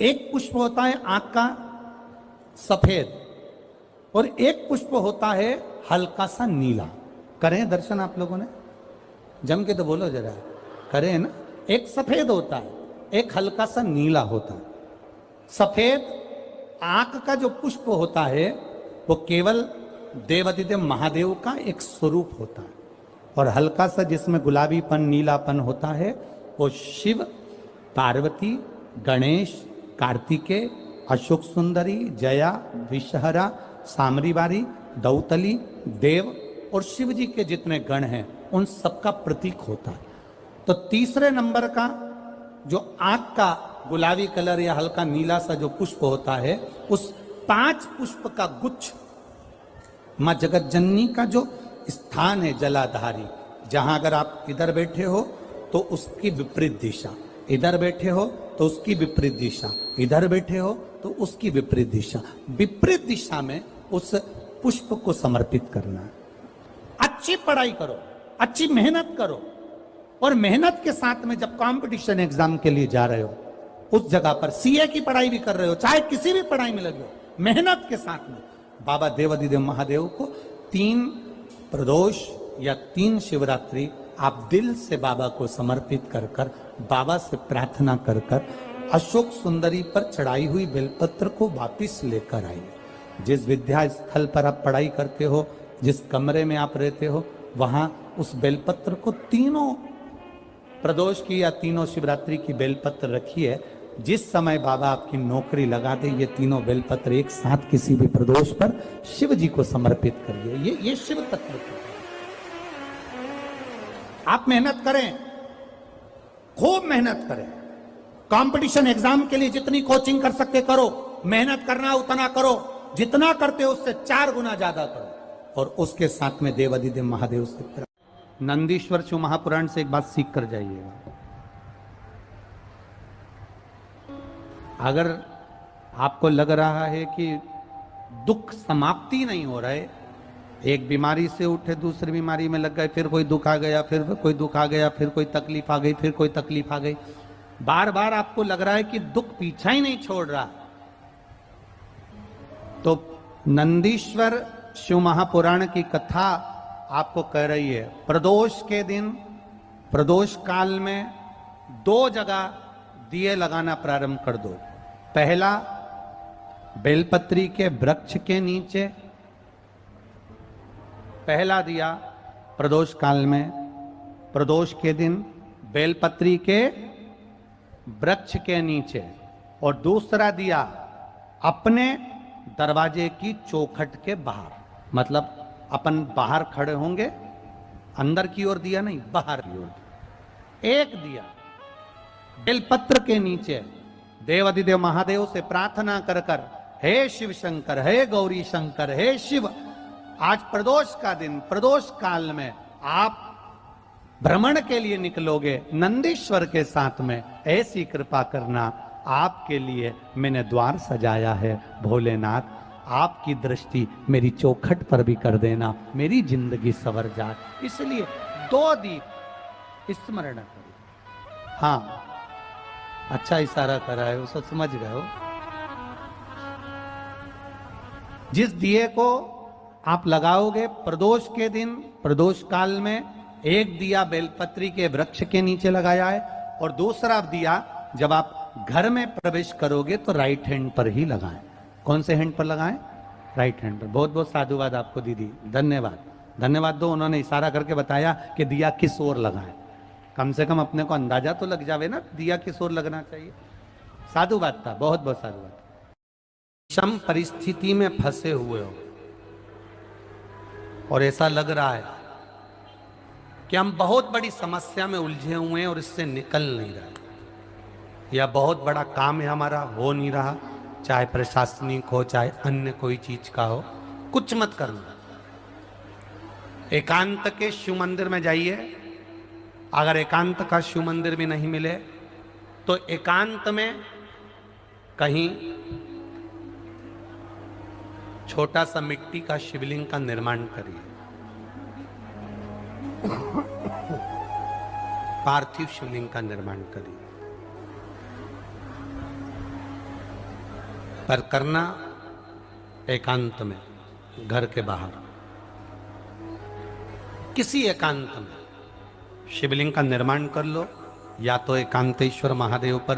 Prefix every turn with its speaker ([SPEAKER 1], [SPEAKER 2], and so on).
[SPEAKER 1] एक पुष्प होता है आंख का सफेद और एक पुष्प होता है हल्का सा नीला। करें दर्शन आप लोगों ने? जम के तो बोलो जरा, करें ना? एक सफेद होता है, एक हल्का सा नीला होता है। सफेद आंख का जो पुष्प होता है वो केवल देवाधिदेव महादेव का एक स्वरूप होता है, और हल्का सा जिसमें गुलाबीपन नीलापन होता है वो शिव, पार्वती, गणेश, कार्तिकेय, अशोक सुंदरी, जया, विषहरा, सामरीवारी, दौतली, देव और शिव जी के जितने गण हैं उन सबका प्रतीक होता है। तो तीसरे नंबर का जो आंख का गुलाबी कलर या हल्का नीला सा जो पुष्प होता है, उस 5 पुष्प का गुच्छ मां जगत जननी का जो स्थान है जलाधारी, जहां अगर आप इधर बैठे हो तो उसकी विपरीत दिशा, इधर बैठे हो तो उसकी विपरीत दिशा, इधर बैठे हो तो उसकी विपरीत दिशा, विपरीत दिशा में उस पुष्प को समर्पित करना है। अच्छी पढ़ाई करो, अच्छी मेहनत करो, और मेहनत के साथ में जब कंपटीशन एग्जाम के लिए जा रहे हो, उस जगह पर सीए की पढ़ाई भी कर रहे हो, चाहे किसी भी पढ़ाई में लगे हो, मेहनत के साथ में बाबा देवाधिदेव महादेव को 3 प्रदोष या 3 शिवरात्रि आप दिल से बाबा को समर्पित कर कर, बाबा से प्रार्थना कर कर अशोक सुंदरी पर चढ़ाई हुई बेलपत्र को वापिस लेकर आइए। जिस विद्या स्थल पर आप पढ़ाई करते हो, जिस कमरे में आप रहते हो, वहां उस बेलपत्र को 3 प्रदोष की या 3 शिवरात्रि की बेलपत्र रखिए। जिस समय बाबा आपकी नौकरी लगा दे, ये 3 बेलपत्र एक साथ किसी भी प्रदोष पर शिव जी को समर्पित करिए। ये शिव तत्व है। आप मेहनत करें, खूब मेहनत करें, कंपटीशन एग्जाम के लिए जितनी कोचिंग कर सकते करो, मेहनत करना उतना करो, जितना करते हो उससे 4 गुना ज्यादा करो, और उसके साथ में देवाधिदेव महादेव से नंदीश्वर शिव महापुराण से एक बात सीख कर जाइएगा। अगर आपको लग रहा है कि दुख समाप्ति नहीं हो रहा है, एक बीमारी से उठे दूसरी बीमारी में लग गए, फिर कोई दुख आ गया, फिर कोई दुख आ गया, फिर कोई तकलीफ आ गई, फिर कोई तकलीफ आ गई, बार बार आपको लग रहा है कि दुख पीछा ही नहीं छोड़ रहा, तो नंदीश्वर शिव महापुराण की कथा आपको कह रही है, प्रदोष के दिन, प्रदोष काल में 2 जगह दिए लगाना प्रारंभ कर दो। पहला, बेलपत्री के वृक्ष के नीचे पहला दिया प्रदोष काल में, प्रदोष के दिन बेलपत्री के वृक्ष के नीचे, और दूसरा दिया अपने दरवाजे की चौखट के बाहर। मतलब अपन बाहर खड़े होंगे, अंदर की ओर दिया नहीं, बाहर की ओर एक दिया बेलपत्र के नीचे, देवाधिदेव महादेव से प्रार्थना कर कर, हे शिव शंकर, हे गौरी शंकर, हे शिव, आज प्रदोष का दिन, प्रदोष काल में आप भ्रमण के लिए निकलोगे नंदीश्वर के साथ में, ऐसी कृपा करना, आपके लिए मैंने द्वार सजाया है भोलेनाथ, आपकी दृष्टि मेरी चौखट पर भी कर देना, मेरी जिंदगी सवर जाए। इसलिए 2 दीप स्मरण करो। हाँ, अच्छा इशारा करा है, उसे समझ गए हो। जिस दिए को आप लगाओगे प्रदोष के दिन, प्रदोष काल में, एक दिया बेलपत्री के वृक्ष के नीचे लगाया है, और दूसरा दिया जब आप घर में प्रवेश करोगे तो राइट हैंड पर ही लगाएं। कौन से हैंड पर लगाएं? राइट हैंड पर। बहुत बहुत साधुवाद आपको दीदी, धन्यवाद, धन्यवाद दो। उन्होंने इशारा करके बताया कि दिया किस ओर लगाएं, कम से कम अपने को अंदाजा तो लग जावे ना दिया किस ओर लगना चाहिए। साधुवाद था, बहुत बहुत साधुवाद। विषम परिस्थिति में फंसे हुए हो और ऐसा लग रहा है कि हम बहुत बड़ी समस्या में उलझे हुए हैं और इससे निकल नहीं रहे, या बहुत बड़ा काम है हमारा, हो नहीं रहा, चाहे प्रशासनिक हो चाहे अन्य कोई चीज का हो, कुछ मत करना। एकांत के शिव मंदिर में जाइए। अगर एकांत का शिव मंदिर भी नहीं मिले तो एकांत में कहीं छोटा सा मिट्टी का शिवलिंग का निर्माण करिए, पार्थिव शिवलिंग का निर्माण करिए। पर करना एकांत में, घर के बाहर, किसी एकांत में। शिवलिंग का निर्माण कर लो, या तो एकांतेश्वर महादेव पर